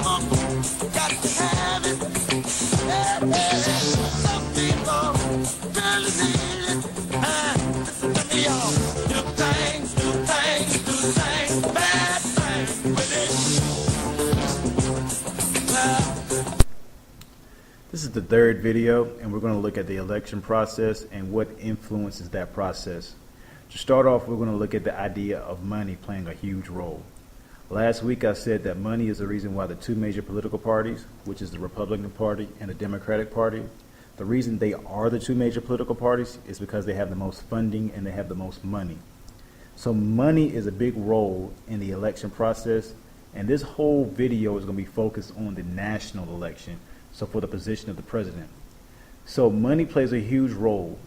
Got to have it. Yeah, yeah. Some people really need it. Listen to me, y'all. Do things, bad things with it. This is the third video, and we're going to look at the election process and what influences that process. To start off, we're going to look at the idea of money playing a huge role. Last week I said that money is the reason why the two major political parties, which is the Republican Party and the Democratic Party, the reason they are the two major political parties is because they have the most funding and they have the most money. So money is a big role in the election process, and this whole video is going to be focused on the national election, so for the position of the president. So money plays a huge role.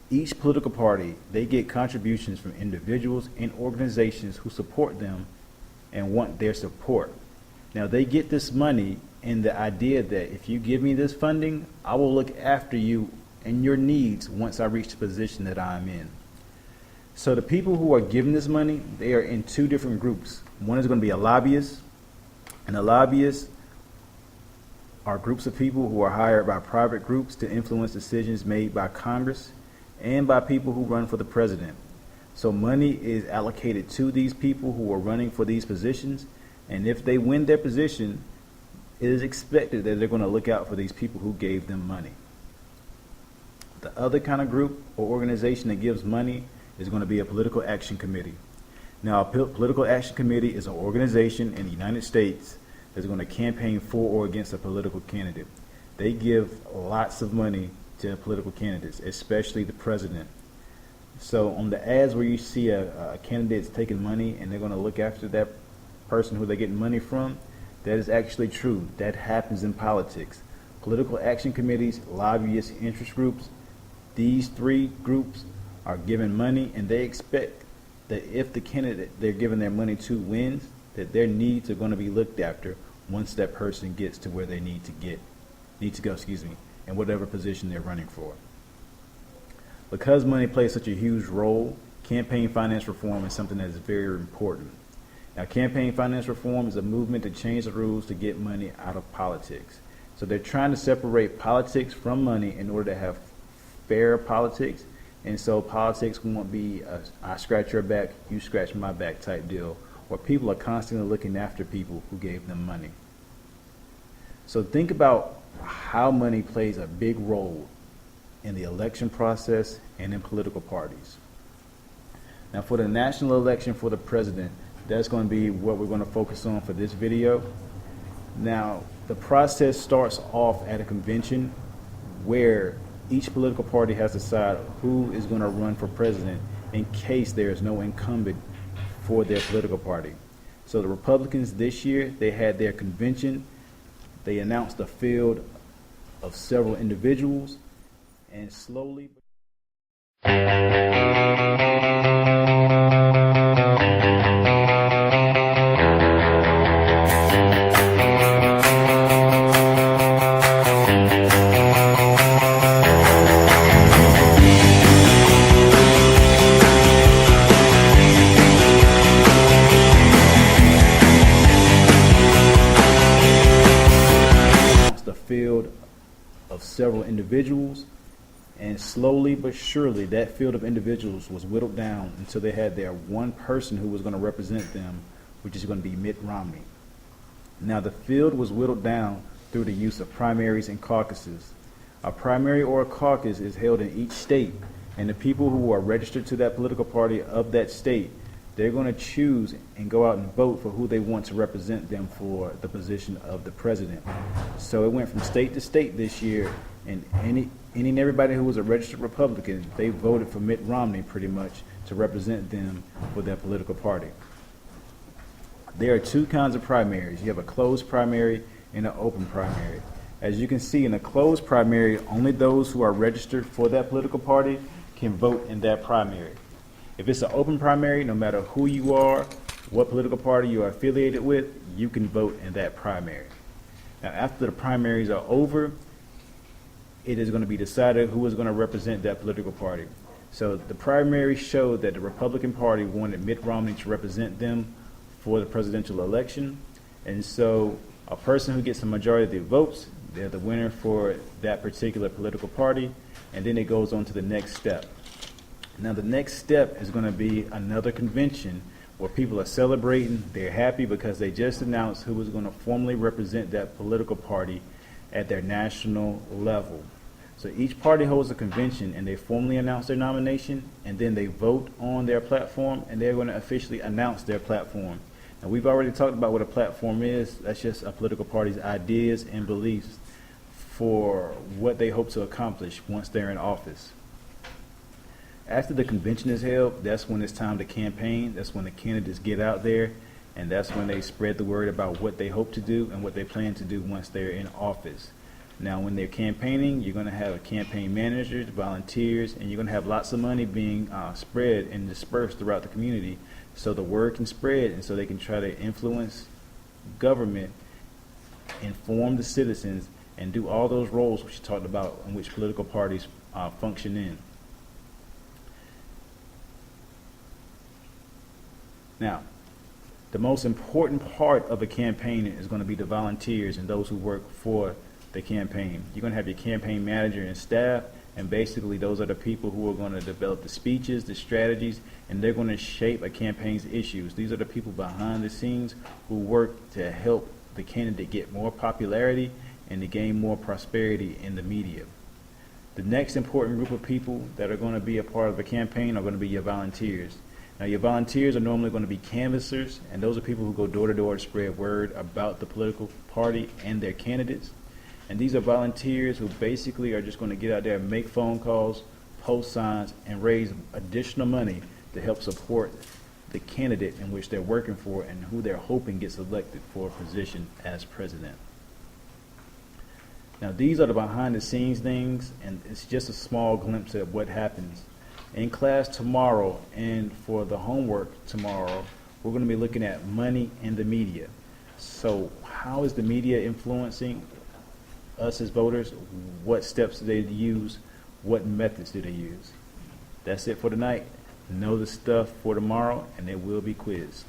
Each political party, they get contributions from individuals and organizations who support them and want their support. Now they get this money in the idea that if you give me this funding, I will look after you and your needs once I reach the position that I'm in. So the people who are given this money, they are in two different groups. One is going to be a lobbyist, and the lobbyists are groups of people who are hired by private groups to influence decisions made by Congress and by people who run for the president. So money is allocated to these people who are running for these positions, and if they win their position, it is expected that they're going to look out for these people who gave them money. The other kind of group or organization that gives money is going to be a political action committee. Now, a political action committee is an organization in the United States that's going to campaign for or against a political candidate. They give lots of money to political candidates, especially the president. So on the ads where you see a candidate's taking money and they're going to look after that person who they're getting money from, that is actually true. That happens in politics. Political action committees, lobbyists, interest groups, these three groups are given money, and they expect that if the candidate they're giving their money to wins, that their needs are going to be looked after once that person gets to where they need to go, in whatever position they're running for. Because money plays such a huge role, campaign finance reform is something that is very important. Now, campaign finance reform is a movement to change the rules to get money out of politics. So they're trying to separate politics from money in order to have fair politics, and so politics won't be a I scratch your back, you scratch my back type deal, where people are constantly looking after people who gave them money. So think about how money plays a big role in the election process and in political parties. Now, for the national election for the president, that's going to be what we're going to focus on for this video. Now, the process starts off at a convention where each political party has to decide who is going to run for president in case there is no incumbent for their political party. So the Republicans this year, they had their convention. They announced a field of several individuals, and slowly several individuals, and slowly but surely that field of individuals was whittled down until they had their one person who was going to represent them, which is going to be Mitt Romney. Now, the field was whittled down through the use of primaries and caucuses. A primary or a caucus is held in each state, and the people who are registered to that political party of that state, they're going to choose and go out and vote for who they want to represent them for the position of the president. So it went from state to state this year, and any and everybody who was a registered Republican, they voted for Mitt Romney pretty much to represent them for their political party. There are two kinds of primaries. You have a closed primary and an open primary. As you can see, in a closed primary, only those who are registered for that political party can vote in that primary. If it's an open primary, no matter who you are, what political party you are affiliated with, you can vote in that primary. Now, after the primaries are over, it is going to be decided who is going to represent that political party. So the primary showed that the Republican Party wanted Mitt Romney to represent them for the presidential election, and so A person who gets the majority of the votes, they're the winner for that particular political party, and then it goes on to the next step. Now the next step is going to be another convention where people are celebrating, they're happy because they just announced who was going to formally represent that political party at their national level. So each party holds a convention and they formally announce their nomination, and then they vote on their platform, and they're going to officially announce their platform. Now we've already talked about what a platform is. That's just a political party's ideas and beliefs for what they hope to accomplish once they're in office. After the convention is held, that's when it's time to campaign. That's when the candidates get out there, and that's when they spread the word about what they hope to do and what they plan to do once they're in office. Now, when they're campaigning, you're going to have campaign managers, volunteers, and you're going to have lots of money being spread and dispersed throughout the community so the word can spread and so they can try to influence government, inform the citizens, and do all those roles which you talked about in which political parties function in. Now, the most important part of a campaign is going to be the volunteers and those who work for the campaign. You're going to have your campaign manager and staff, and basically those are the people who are going to develop the speeches, the strategies, and they're going to shape a campaign's issues. These are the people behind the scenes who work to help the candidate get more popularity and to gain more prosperity in the media. The next important group of people that are going to be a part of the campaign are going to be your volunteers. Now, your volunteers are normally going to be canvassers, and those are people who go door to door to spread word about the political party and their candidates. And these are volunteers who basically are just going to get out there and make phone calls, post signs, and raise additional money to help support the candidate in which they're working for and who they're hoping gets elected for a position as president. Now, these are the behind the scenes things, and it's just a small glimpse of what happens. In class tomorrow and for the homework tomorrow, we're going to be looking at money and the media. So how is the media influencing us as voters? What steps do they use? What methods do they use? That's it for tonight. Know the stuff for tomorrow, and it will be quizzed.